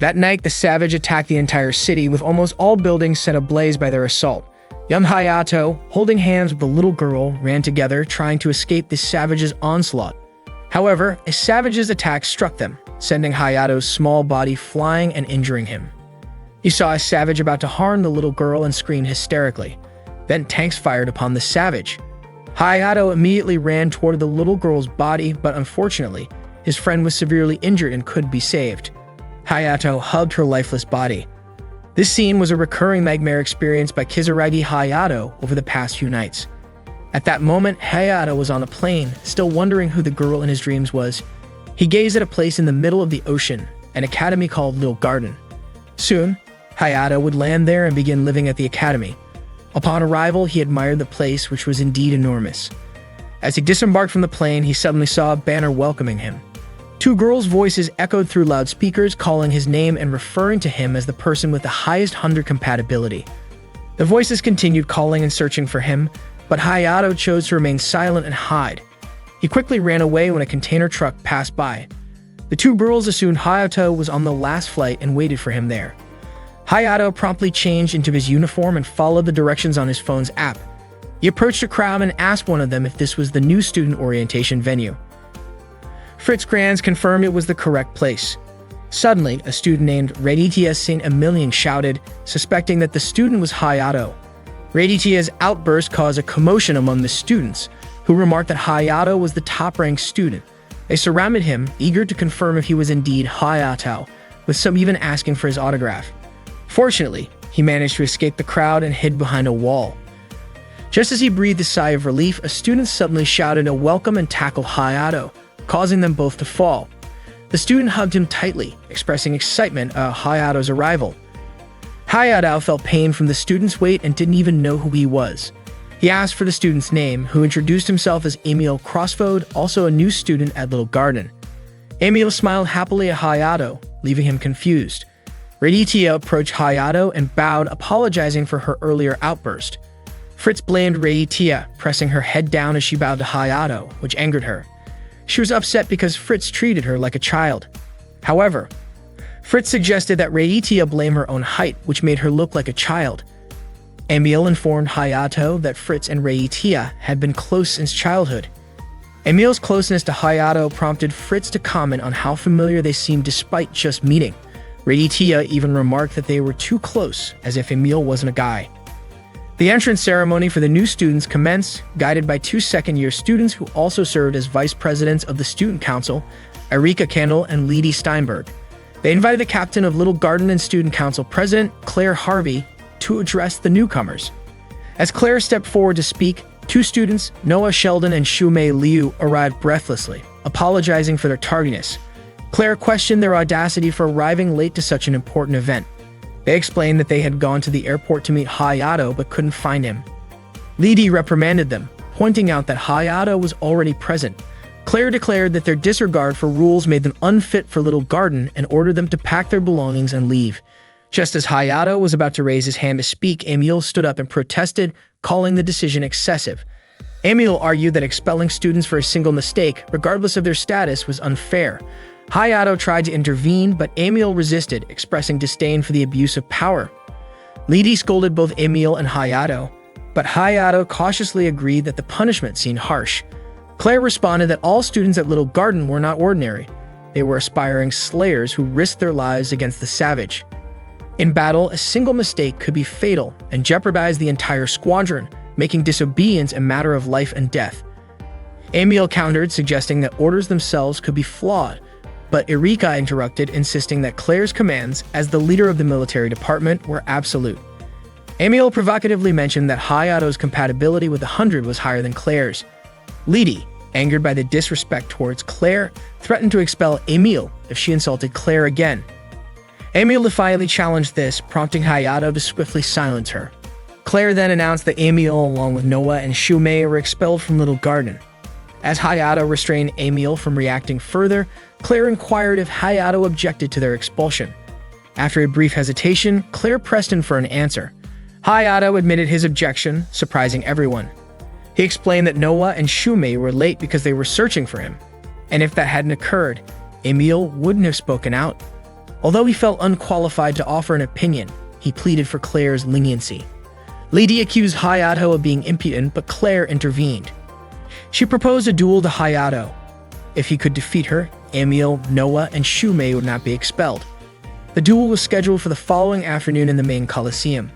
That night, the savage attacked the entire city, with almost all buildings set ablaze by their assault. Young Hayato, holding hands with the little girl, ran together, trying to escape the savage's onslaught. However, a savage's attack struck them, sending Hayato's small body flying and injuring him. He saw a savage about to harm the little girl and screamed hysterically. Then tanks fired upon the savage. Hayato immediately ran toward the little girl's body, but unfortunately, his friend was severely injured and could be saved. Hayato hugged her lifeless body. This scene was a recurring nightmare experience by Kizuragi Hayato over the past few nights. At that moment, Hayato was on a plane, still wondering who the girl in his dreams was. He gazed at a place in the middle of the ocean, an academy called Little Garden. Soon, Hayato would land there and begin living at the academy. Upon arrival, he admired the place, which was indeed enormous. As he disembarked from the plane, he suddenly saw a banner welcoming him. Two girls' voices echoed through loudspeakers, calling his name and referring to him as the person with the highest 100 compatibility. The voices continued calling and searching for him, but Hayato chose to remain silent and hide. He quickly ran away when a container truck passed by. The two girls assumed Hayato was on the last flight and waited for him there. Hayato promptly changed into his uniform and followed the directions on his phone's app. He approached a crowd and asked one of them if this was the new student orientation venue. Fritz Granz confirmed it was the correct place. Suddenly, a student named Raditya St. Emilian shouted, suspecting that the student was Hayato. Raditya's outburst caused a commotion among the students, who remarked that Hayato was the top-ranked student. They surrounded him, eager to confirm if he was indeed Hayato, with some even asking for his autograph. Fortunately, he managed to escape the crowd and hid behind a wall. Just as he breathed a sigh of relief, a student suddenly shouted a welcome and tackled Hayato, causing them both to fall. The student hugged him tightly, expressing excitement at Hayato's arrival. Hayato felt pain from the student's weight and didn't even know who he was. He asked for the student's name, who introduced himself as Emil Crossfode, also a new student at Little Garden. Emil smiled happily at Hayato, leaving him confused. Raditya approached Hayato and bowed, apologizing for her earlier outburst. Fritz blamed Raditya, pressing her head down as she bowed to Hayato, which angered her. She was upset because Fritz treated her like a child. However, Fritz suggested that Raditya blame her own height, which made her look like a child. Emil informed Hayato that Fritz and Raditya had been close since childhood. Emil's closeness to Hayato prompted Fritz to comment on how familiar they seemed despite just meeting. Raditya even remarked that they were too close, as if Emil wasn't a guy. The entrance ceremony for the new students commenced, guided by two second-year students who also served as vice presidents of the student council, Erika Kendall and Lidi Steinberg. They invited the captain of Little Garden and student council president, Claire Harvey, to address the newcomers. As Claire stepped forward to speak, two students, Noah Sheldon and Shumei Liu, arrived breathlessly, apologizing for their tardiness. Claire questioned their audacity for arriving late to such an important event. They explained that they had gone to the airport to meet Hayato but couldn't find him. Lidi reprimanded them, pointing out that Hayato was already present. Claire declared that their disregard for rules made them unfit for Little Garden and ordered them to pack their belongings and leave. Just as Hayato was about to raise his hand to speak, Emil stood up and protested, calling the decision excessive. Emil argued that expelling students for a single mistake, regardless of their status, was unfair. Hayato tried to intervene, but Emil resisted, expressing disdain for the abuse of power. Lidi scolded both Emil and Hayato, but Hayato cautiously agreed that the punishment seemed harsh. Claire responded that all students at Little Garden were not ordinary. They were aspiring slayers who risked their lives against the savage. In battle, a single mistake could be fatal and jeopardize the entire squadron, making disobedience a matter of life and death. Emil countered, suggesting that orders themselves could be flawed, but Erika interrupted, insisting that Claire's commands, as the leader of the military department, were absolute. Emil provocatively mentioned that Hayato's compatibility with the 100 was higher than Claire's. Lidi, angered by the disrespect towards Claire, threatened to expel Emil if she insulted Claire again. Emil defiantly challenged this, prompting Hayato to swiftly silence her. Claire then announced that Emil, along with Noah and Shumei, were expelled from Little Garden. As Hayato restrained Emil from reacting further, Claire inquired if Hayato objected to their expulsion. After a brief hesitation, Claire pressed him for an answer. Hayato admitted his objection, surprising everyone. He explained that Noah and Shumei were late because they were searching for him, and if that hadn't occurred, Emil wouldn't have spoken out. Although he felt unqualified to offer an opinion, he pleaded for Claire's leniency. Lady accused Hayato of being impudent, but Claire intervened. She proposed a duel to Hayato. If he could defeat her, Emil, Noah, and Shumei would not be expelled. The duel was scheduled for the following afternoon in the main Coliseum.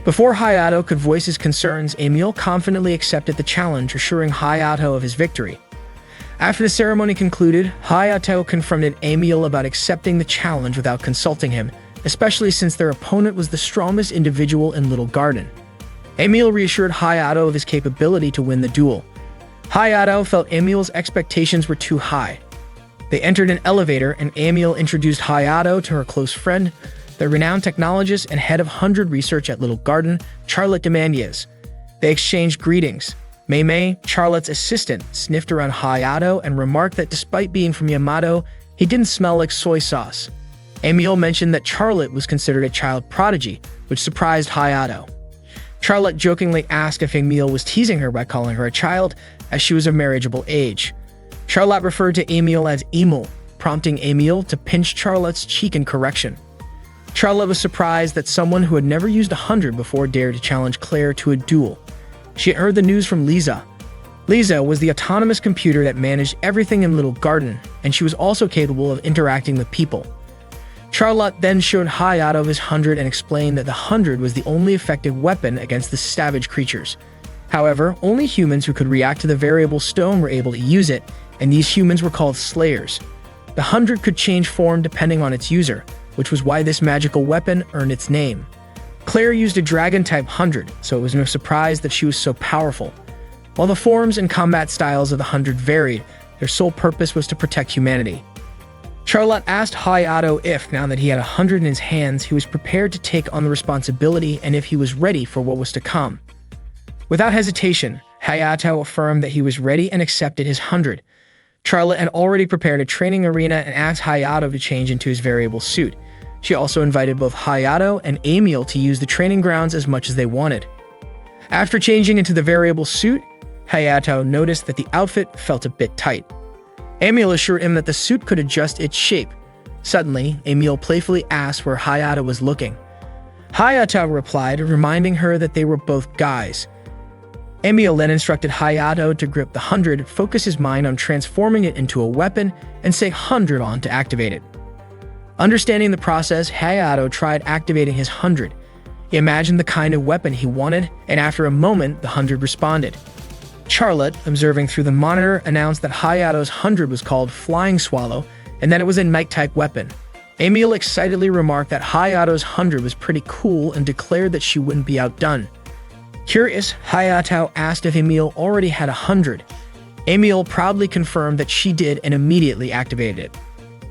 Before Hayato could voice his concerns, Emil confidently accepted the challenge, assuring Hayato of his victory. After the ceremony concluded, Hayato confronted Emil about accepting the challenge without consulting him, especially since their opponent was the strongest individual in Little Garden. Emil reassured Hayato of his capability to win the duel. Hayato felt Emil's expectations were too high. They entered an elevator, and Emil introduced Hayato to her close friend, the renowned technologist and head of 100 Research at Little Garden, Charlotte Demandiez. They exchanged greetings. Mei, Charlotte's assistant, sniffed around Hayato and remarked that despite being from Yamato, he didn't smell like soy sauce. Emil mentioned that Charlotte was considered a child prodigy, which surprised Hayato. Charlotte jokingly asked if Emil was teasing her by calling her a child, as she was of marriageable age. Charlotte referred to Emil as Emil, prompting Emil to pinch Charlotte's cheek in correction. Charlotte was surprised that someone who had never used 100 before dared to challenge Claire to a duel. She had heard the news from Lisa. Lisa was the autonomous computer that managed everything in Little Garden, and she was also capable of interacting with people. Charlotte then showed Hayato his 100 and explained that the 100 was the only effective weapon against the savage creatures. However, only humans who could react to the variable stone were able to use it, and these humans were called Slayers. The 100 could change form depending on its user, which was why this magical weapon earned its name. Claire used a dragon-type 100, so it was no surprise that she was so powerful. While the forms and combat styles of the 100 varied, their sole purpose was to protect humanity. Charlotte asked Hayato if, now that he had 100 in his hands, he was prepared to take on the responsibility and if he was ready for what was to come. Without hesitation, Hayato affirmed that he was ready and accepted his 100. Charlotte had already prepared a training arena and asked Hayato to change into his variable suit. She also invited both Hayato and Emil to use the training grounds as much as they wanted. After changing into the variable suit, Hayato noticed that the outfit felt a bit tight. Emil assured him that the suit could adjust its shape. Suddenly, Emil playfully asked where Hayato was looking. Hayato replied, reminding her that they were both guys. Emil then instructed Hayato to grip the 100, focus his mind on transforming it into a weapon, and say 100 on to activate it. Understanding the process, Hayato tried activating his 100. He imagined the kind of weapon he wanted, and after a moment, the 100 responded. Charlotte, observing through the monitor, announced that Hayato's 100 was called Flying Swallow, and that it was a night-type weapon. Emil excitedly remarked that Hayato's 100 was pretty cool and declared that she wouldn't be outdone. Curious, Hayato asked if Emil already had 100. Emil proudly confirmed that she did and immediately activated it.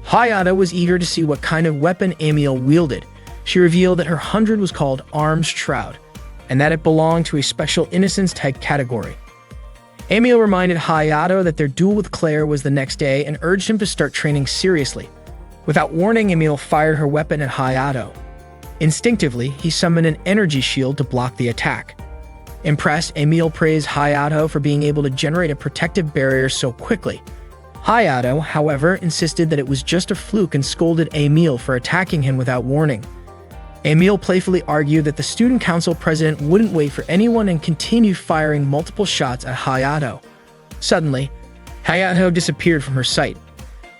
Hayato was eager to see what kind of weapon Emil wielded. She revealed that her 100 was called Arms Shroud, and that it belonged to a special innocence-type category. Emil reminded Hayato that their duel with Claire was the next day and urged him to start training seriously. Without warning, Emil fired her weapon at Hayato. Instinctively, he summoned an energy shield to block the attack. Impressed, Emil praised Hayato for being able to generate a protective barrier so quickly. Hayato, however, insisted that it was just a fluke and scolded Emil for attacking him without warning. Emil playfully argued that the student council president wouldn't wait for anyone and continued firing multiple shots at Hayato. Suddenly, Hayato disappeared from her sight.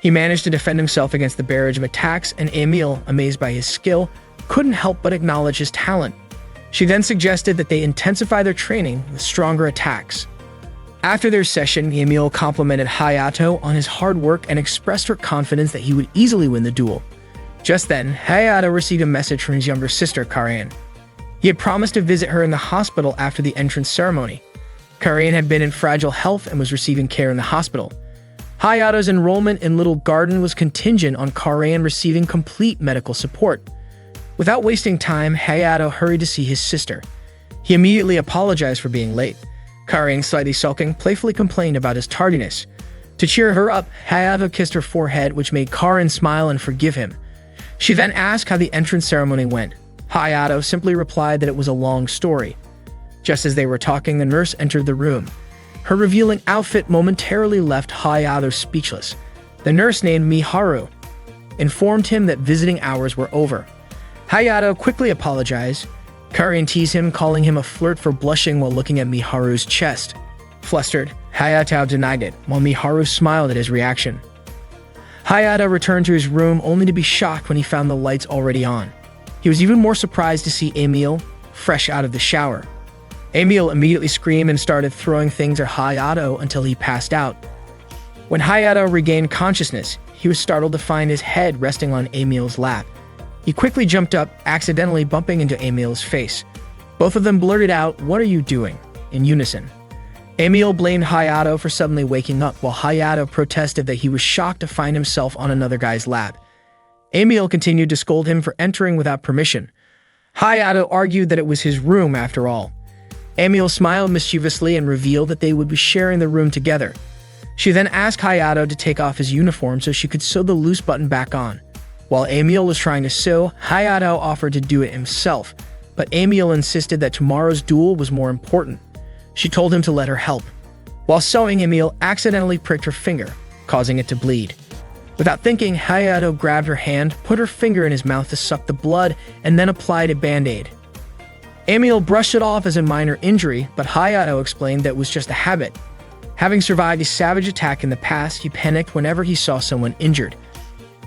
He managed to defend himself against the barrage of attacks, and Emil, amazed by his skill, couldn't help but acknowledge his talent. She then suggested that they intensify their training with stronger attacks. After their session, Emil complimented Hayato on his hard work and expressed her confidence that he would easily win the duel. Just then, Hayato received a message from his younger sister, Karain. He had promised to visit her in the hospital after the entrance ceremony. Karain had been in fragile health and was receiving care in the hospital. Hayato's enrollment in Little Garden was contingent on Karain receiving complete medical support. Without wasting time, Hayato hurried to see his sister. He immediately apologized for being late. Karain, slightly sulking, playfully complained about his tardiness. To cheer her up, Hayato kissed her forehead, which made Karain smile and forgive him. She then asked how the entrance ceremony went. Hayato simply replied that it was a long story. Just as they were talking, the nurse entered the room. Her revealing outfit momentarily left Hayato speechless. The nurse named Miharu. informed him that visiting hours were over. Hayato quickly apologized. Karin teased him, calling him a flirt for blushing while looking at Miharu's chest. Flustered, Hayato denied it, while Miharu smiled at his reaction. Hayato returned to his room only to be shocked when he found the lights already on. He was even more surprised to see Emil fresh out of the shower. Emil immediately screamed and started throwing things at Hayato until he passed out. When Hayato regained consciousness, he was startled to find his head resting on Emil's lap. He quickly jumped up, accidentally bumping into Emil's face. Both of them blurted out, "What are you doing?" in unison. Emil blamed Hayato for suddenly waking up, while Hayato protested that he was shocked to find himself on another guy's lap. Emil continued to scold him for entering without permission. Hayato argued that it was his room after all. Emil smiled mischievously and revealed that they would be sharing the room together. She then asked Hayato to take off his uniform so she could sew the loose button back on. While Emil was trying to sew, Hayato offered to do it himself, but Emil insisted that tomorrow's duel was more important. She told him to let her help. While sewing, Emil accidentally pricked her finger, causing it to bleed. Without thinking, Hayato grabbed her hand, put her finger in his mouth to suck the blood, and then applied a band-aid. Emil brushed it off as a minor injury, but Hayato explained that it was just a habit. Having survived a savage attack in the past, he panicked whenever he saw someone injured.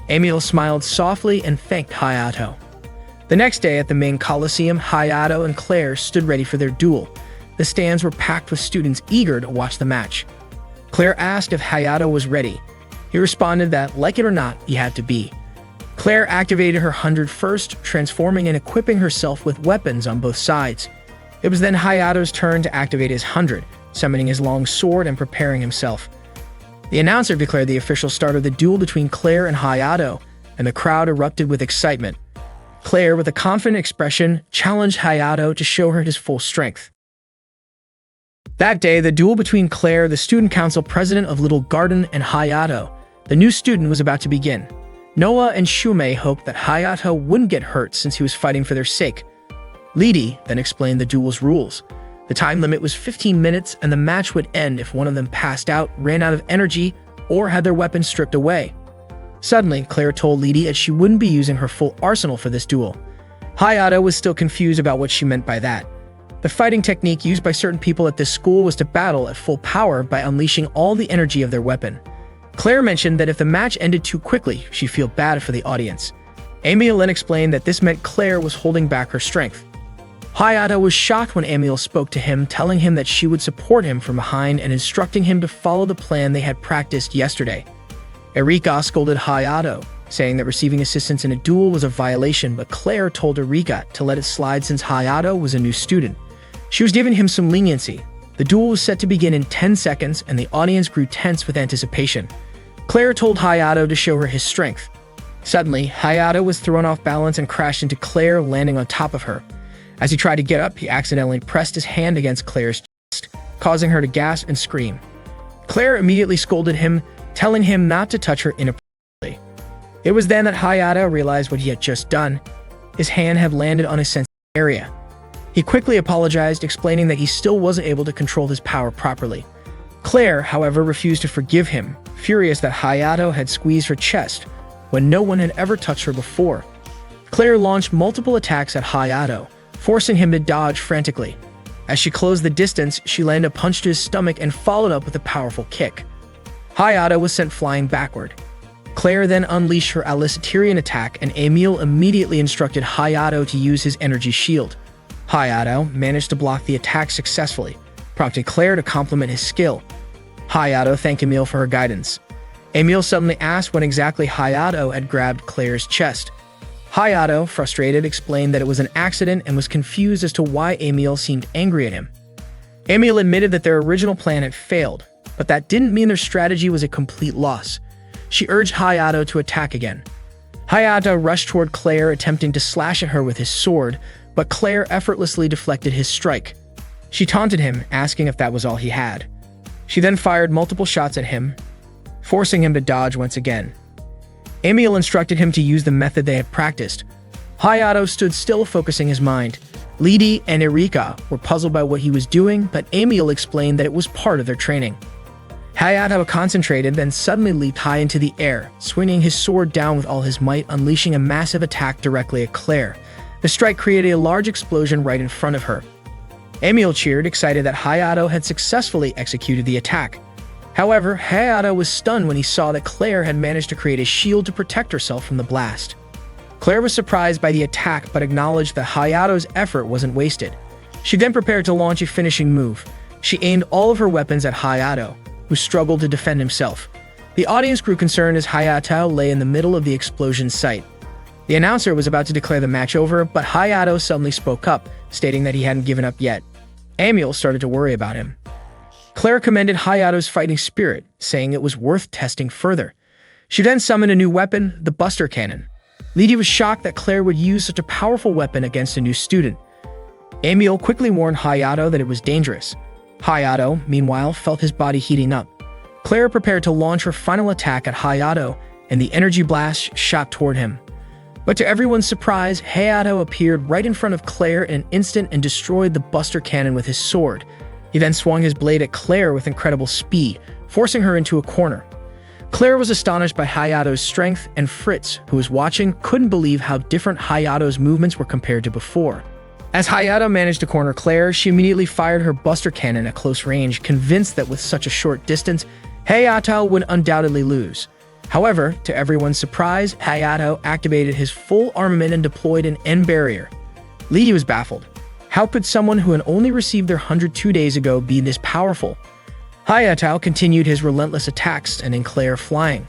Emil smiled softly and thanked Hayato. The next day at the main Coliseum, Hayato and Claire stood ready for their duel. The stands were packed with students eager to watch the match. Claire asked if Hayato was ready. He responded that, like it or not, he had to be. Claire activated her 100 first, transforming and equipping herself with weapons on both sides. It was then Hayato's turn to activate his 100, summoning his long sword and preparing himself. The announcer declared the official start of the duel between Claire and Hayato, and the crowd erupted with excitement. Claire, with a confident expression, challenged Hayato to show her his full strength. That day, the duel between Claire, the student council president of Little Garden, and Hayato, the new student, was about to begin. Noah and Shumei hoped that Hayato wouldn't get hurt since he was fighting for their sake. Lidi then explained the duel's rules. The time limit was 15 minutes, and the match would end if one of them passed out, ran out of energy, or had their weapons stripped away. Suddenly, Claire told Lidi that she wouldn't be using her full arsenal for this duel. Hayato was still confused about what she meant by that. The fighting technique used by certain people at this school was to battle at full power by unleashing all the energy of their weapon. Claire mentioned that if the match ended too quickly, she'd feel bad for the audience. Emil then explained that this meant Claire was holding back her strength. Hayato was shocked when Emil spoke to him, telling him that she would support him from behind and instructing him to follow the plan they had practiced yesterday. Erika scolded Hayato, saying that receiving assistance in a duel was a violation, but Claire told Erika to let it slide since Hayato was a new student. She was giving him some leniency. The duel was set to begin in 10 seconds, and the audience grew tense with anticipation. Claire told Hayato to show her his strength. Suddenly, Hayato was thrown off balance and crashed into Claire, landing on top of her. As he tried to get up, he accidentally pressed his hand against Claire's chest, causing her to gasp and scream. Claire immediately scolded him, telling him not to touch her inappropriately. It was then that Hayato realized what he had just done. His hand had landed on a sensitive area. He quickly apologized, explaining that he still wasn't able to control his power properly. Claire, however, refused to forgive him, furious that Hayato had squeezed her chest when no one had ever touched her before. Claire launched multiple attacks at Hayato, forcing him to dodge frantically. As she closed the distance, she landed a punch to his stomach and followed up with a powerful kick. Hayato was sent flying backward. Claire then unleashed her Alicitarian attack, and Emil immediately instructed Hayato to use his energy shield. Hayato managed to block the attack successfully, prompting Claire to compliment his skill. Hayato thanked Emil for her guidance. Emil suddenly asked when exactly Hayato had grabbed Claire's chest. Hayato, frustrated, explained that it was an accident and was confused as to why Emil seemed angry at him. Emil admitted that their original plan had failed, but that didn't mean their strategy was a complete loss. She urged Hayato to attack again. Hayato rushed toward Claire, attempting to slash at her with his sword, but Claire effortlessly deflected his strike. She taunted him, asking if that was all he had. She then fired multiple shots at him, forcing him to dodge once again. Emil instructed him to use the method they had practiced. Hayato stood still, focusing his mind. Lidi and Erika were puzzled by what he was doing, but Emil explained that it was part of their training. Hayato concentrated, then suddenly leaped high into the air, swinging his sword down with all his might, unleashing a massive attack directly at Claire. The strike created a large explosion right in front of her. Emil cheered, excited that Hayato had successfully executed the attack. However, Hayato was stunned when he saw that Claire had managed to create a shield to protect herself from the blast. Claire was surprised by the attack but acknowledged that Hayato's effort wasn't wasted. She then prepared to launch a finishing move. She aimed all of her weapons at Hayato, who struggled to defend himself. The audience grew concerned as Hayato lay in the middle of the explosion site. The announcer was about to declare the match over, but Hayato suddenly spoke up, stating that he hadn't given up yet. Emil started to worry about him. Claire commended Hayato's fighting spirit, saying it was worth testing further. She then summoned a new weapon, the Buster Cannon. Lydia was shocked that Claire would use such a powerful weapon against a new student. Emil quickly warned Hayato that it was dangerous. Hayato, meanwhile, felt his body heating up. Claire prepared to launch her final attack at Hayato, and the energy blast shot toward him. But to everyone's surprise, Hayato appeared right in front of Claire in an instant and destroyed the Buster Cannon with his sword. He then swung his blade at Claire with incredible speed, forcing her into a corner. Claire was astonished by Hayato's strength, and Fritz, who was watching, couldn't believe how different Hayato's movements were compared to before. As Hayato managed to corner Claire, she immediately fired her Buster Cannon at close range, convinced that with such a short distance, Hayato would undoubtedly lose. However, to everyone's surprise, Hayato activated his full armament and deployed an end barrier. Lydia was baffled. How could someone who had only received their 100 2 days ago be this powerful? Hayato continued his relentless attacks, sending Claire flying.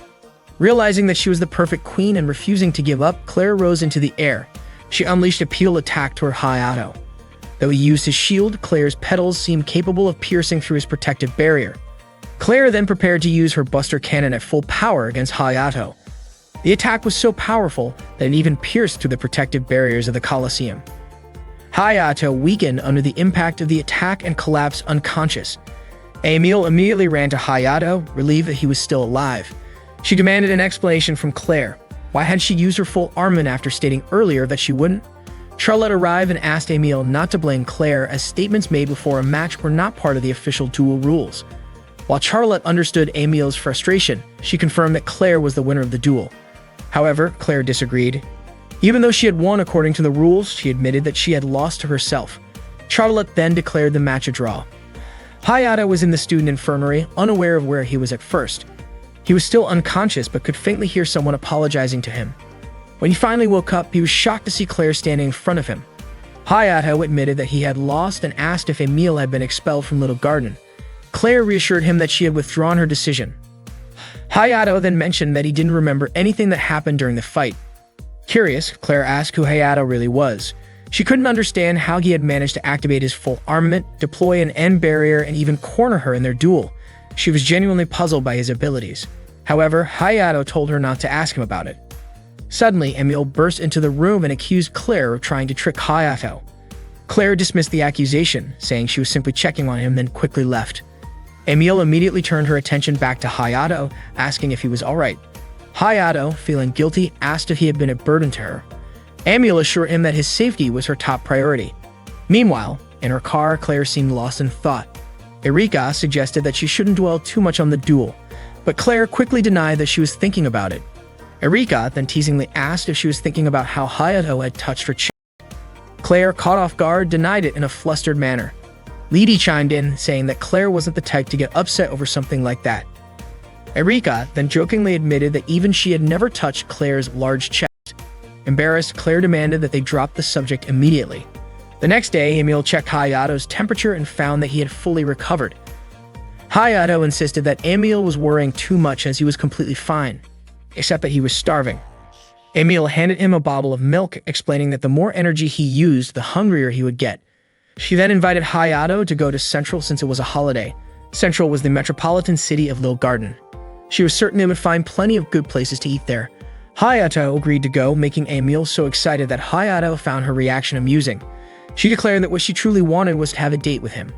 Realizing that she was the perfect queen and refusing to give up, Claire rose into the air. She unleashed a peel attack toward Hayato. Though he used his shield, Claire's petals seemed capable of piercing through his protective barrier. Claire then prepared to use her Buster Cannon at full power against Hayato. The attack was so powerful that it even pierced through the protective barriers of the Colosseum. Hayato weakened under the impact of the attack and collapsed unconscious. Emil immediately ran to Hayato, relieved that he was still alive. She demanded an explanation from Claire. Why had she used her full armament after stating earlier that she wouldn't? Charlotte arrived and asked Emil not to blame Claire, as statements made before a match were not part of the official duel rules. While Charlotte understood Emil's frustration, she confirmed that Claire was the winner of the duel. However, Claire disagreed. Even though she had won according to the rules, she admitted that she had lost to herself. Charlotte then declared the match a draw. Hayato was in the student infirmary, unaware of where he was at first. He was still unconscious but could faintly hear someone apologizing to him. When he finally woke up, he was shocked to see Claire standing in front of him. Hayato admitted that he had lost and asked if Emil had been expelled from Little Garden. Claire reassured him that she had withdrawn her decision. Hayato then mentioned that he didn't remember anything that happened during the fight. Curious, Claire asked who Hayato really was. She couldn't understand how he had managed to activate his full armament, deploy an end barrier, and even corner her in their duel. She was genuinely puzzled by his abilities. However, Hayato told her not to ask him about it. Suddenly, Emil burst into the room and accused Claire of trying to trick Hayato. Claire dismissed the accusation, saying she was simply checking on him, then quickly left. Emil immediately turned her attention back to Hayato, asking if he was alright. Hayato, feeling guilty, asked if he had been a burden to her. Emil assured him that his safety was her top priority. Meanwhile, in her car, Claire seemed lost in thought. Erika suggested that she shouldn't dwell too much on the duel, but Claire quickly denied that she was thinking about it. Erika then teasingly asked if she was thinking about how Hayato had touched her chest. Claire, caught off guard, denied it in a flustered manner. Lydia chimed in, saying that Claire wasn't the type to get upset over something like that. Erika then jokingly admitted that even she had never touched Claire's large chest. Embarrassed, Claire demanded that they drop the subject immediately. The next day, Emil checked Hayato's temperature and found that he had fully recovered. Hayato insisted that Emil was worrying too much as he was completely fine, except that he was starving. Emil handed him a bottle of milk, explaining that the more energy he used, the hungrier he would get. She then invited Hayato to go to Central since it was a holiday. Central was the metropolitan city of Little Garden. She was certain they would find plenty of good places to eat there. Hayato agreed to go, making Emil so excited that Hayato found her reaction amusing. She declared that what she truly wanted was to have a date with him.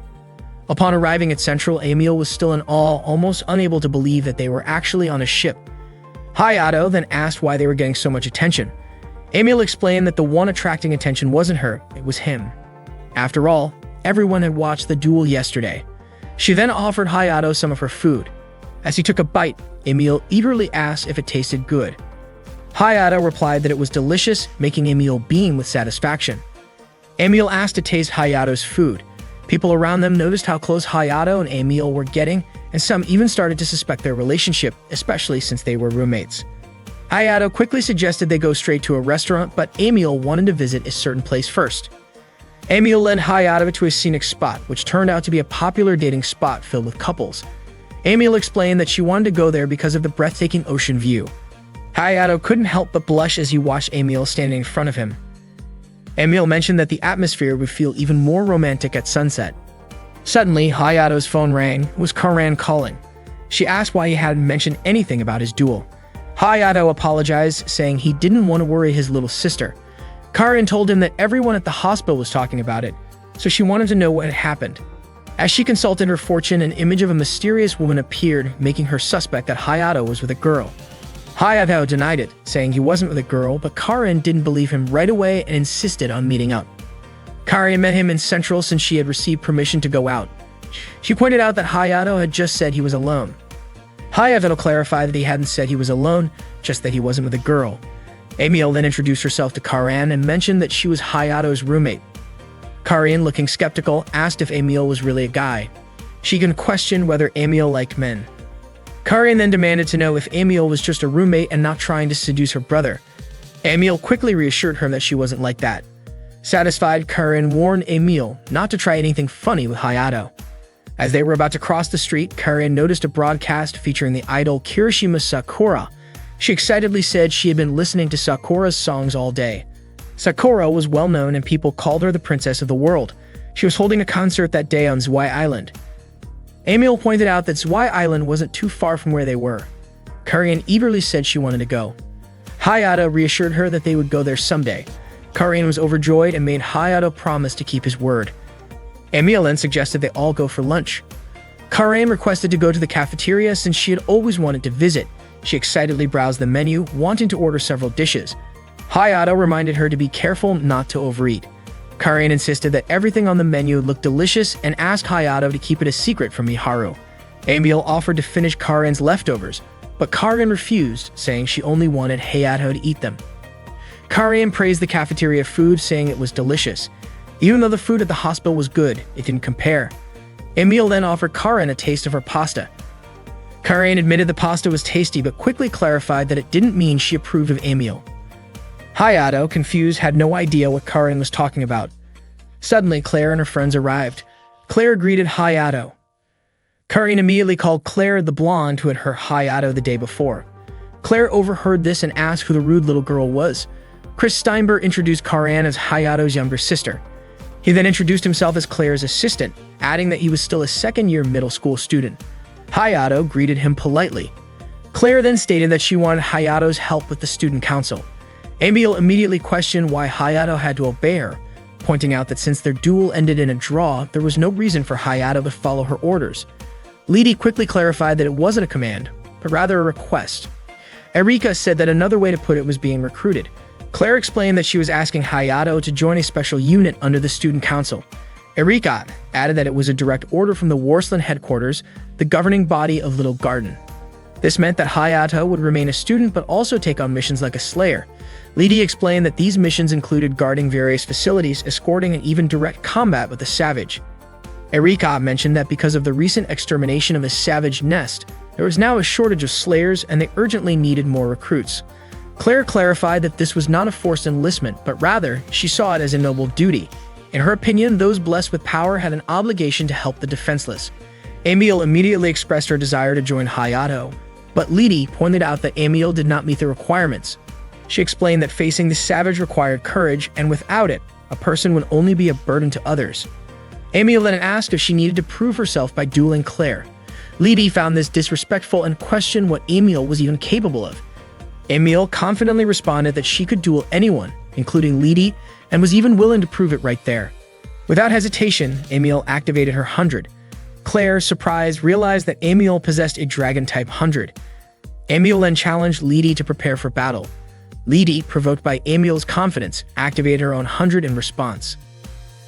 Upon arriving at Central, Emil was still in awe, almost unable to believe that they were actually on a ship. Hayato then asked why they were getting so much attention. Emil explained that the one attracting attention wasn't her, it was him. After all, everyone had watched the duel yesterday. She then offered Hayato some of her food. As he took a bite, Emil eagerly asked if it tasted good. Hayato replied that it was delicious, making Emil beam with satisfaction. Emil asked to taste Hayato's food. People around them noticed how close Hayato and Emil were getting, and some even started to suspect their relationship, especially since they were roommates. Hayato quickly suggested they go straight to a restaurant, but Emil wanted to visit a certain place first. Emil led Hayato to a scenic spot, which turned out to be a popular dating spot filled with couples. Emil explained that she wanted to go there because of the breathtaking ocean view. Hayato couldn't help but blush as he watched Emil standing in front of him. Emil mentioned that the atmosphere would feel even more romantic at sunset. Suddenly, Hayato's phone rang. It was Karan calling. She asked why he hadn't mentioned anything about his duel. Hayato apologized, saying he didn't want to worry his little sister. Karan told him that everyone at the hospital was talking about it, so she wanted to know what had happened. As she consulted her fortune, an image of a mysterious woman appeared, making her suspect that Hayato was with a girl. Hayato denied it, saying he wasn't with a girl, but Karan didn't believe him right away and insisted on meeting up. Karan met him in Central since she had received permission to go out. She pointed out that Hayato had just said he was alone. Hayato clarified that he hadn't said he was alone, just that he wasn't with a girl. Emil then introduced herself to Karan and mentioned that she was Hayato's roommate. Karan, looking skeptical, asked if Emil was really a guy. She even questioned whether Emil liked men. Karan then demanded to know if Emil was just a roommate and not trying to seduce her brother. Emil quickly reassured her that she wasn't like that. Satisfied, Karan warned Emil not to try anything funny with Hayato. As they were about to cross the street, Karan noticed a broadcast featuring the idol Kirishima Sakura. She excitedly said she had been listening to Sakura's songs all day. Sakura was well known and people called her the princess of the world. She was holding a concert that day on Zwei Island. Emil pointed out that Zwei Island wasn't too far from where they were. Karan eagerly said she wanted to go. Hayato reassured her that they would go there someday. Karan was overjoyed and made Hayato promise to keep his word. Emil then suggested they all go for lunch. Karan requested to go to the cafeteria since she had always wanted to visit. She excitedly browsed the menu, wanting to order several dishes. Hayato reminded her to be careful not to overeat. Karan insisted that everything on the menu looked delicious and asked Hayato to keep it a secret from Miharu. Emil offered to finish Karan's leftovers, but Karan refused, saying she only wanted Hayato to eat them. Karan praised the cafeteria food, saying it was delicious. Even though the food at the hospital was good, it didn't compare. Emil then offered Karan a taste of her pasta. Karan admitted the pasta was tasty but quickly clarified that it didn't mean she approved of Emil. Hayato, confused, had no idea what Karan was talking about. Suddenly, Claire and her friends arrived. Claire greeted Hayato. Karan immediately called Claire the blonde who had hurt Hayato the day before. Claire overheard this and asked who the rude little girl was. Chris Steinberg introduced Karan as Hayato's younger sister. He then introduced himself as Claire's assistant, adding that he was still a second-year middle school student. Hayato greeted him politely. Claire then stated that she wanted Hayato's help with the student council. Emil immediately questioned why Hayato had to obey her, pointing out that since their duel ended in a draw, there was no reason for Hayato to follow her orders. Lidi quickly clarified that it wasn't a command, but rather a request. Erika said that another way to put it was being recruited. Claire explained that she was asking Hayato to join a special unit under the student council. Erika added that it was a direct order from the Warsland headquarters, the governing body of Little Garden. This meant that Hayato would remain a student but also take on missions like a slayer. Lidi explained that these missions included guarding various facilities, escorting, and even direct combat with the Savage. Erika mentioned that because of the recent extermination of a Savage nest, there was now a shortage of slayers and they urgently needed more recruits. Claire clarified that this was not a forced enlistment, but rather, she saw it as a noble duty. In her opinion, those blessed with power had an obligation to help the defenseless. Emil immediately expressed her desire to join Hayato, but Lidi pointed out that Emil did not meet the requirements. She explained that facing the Savage required courage, and without it, a person would only be a burden to others. Emil then asked if she needed to prove herself by dueling Claire. Lidi found this disrespectful and questioned what Emil was even capable of. Emil confidently responded that she could duel anyone, including Lidi, and was even willing to prove it right there. Without hesitation, Emil activated her 100. Claire, surprised, realized that Emil possessed a Dragon-type 100. Emil then challenged Lidi to prepare for battle. Lidi, provoked by Emil's confidence, activated her own 100 in response.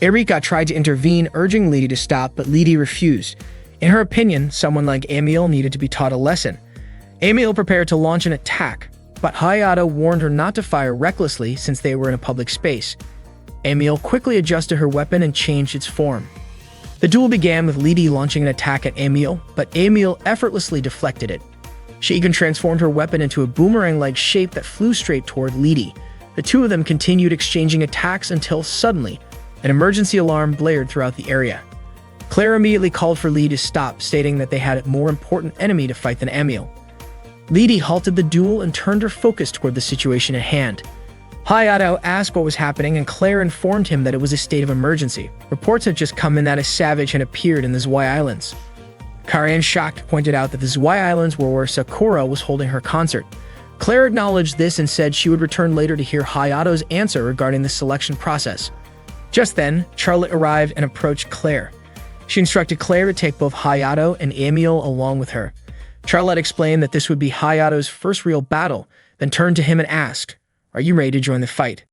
Erika tried to intervene, urging Lidi to stop, but Lidi refused. In her opinion, someone like Emil needed to be taught a lesson. Emil prepared to launch an attack, but Hayato warned her not to fire recklessly since they were in a public space. Emil quickly adjusted her weapon and changed its form. The duel began with Lidi launching an attack at Emil, but Emil effortlessly deflected it. She even transformed her weapon into a boomerang-like shape that flew straight toward Lidi. The two of them continued exchanging attacks until suddenly, an emergency alarm blared throughout the area. Claire immediately called for Lidi to stop, stating that they had a more important enemy to fight than Emil. Lidi halted the duel and turned her focus toward the situation at hand. Hayato asked what was happening, and Claire informed him that it was a state of emergency. Reports had just come in that a savage had appeared in the Zwei Islands. Karian, shocked, pointed out that the Zwei Islands were where Sakura was holding her concert. Claire acknowledged this and said she would return later to hear Hayato's answer regarding the selection process. Just then, Charlotte arrived and approached Claire. She instructed Claire to take both Hayato and Emil along with her. Charlotte explained that this would be Hayato's first real battle, then turned to him and asked, "Are you ready to join the fight?"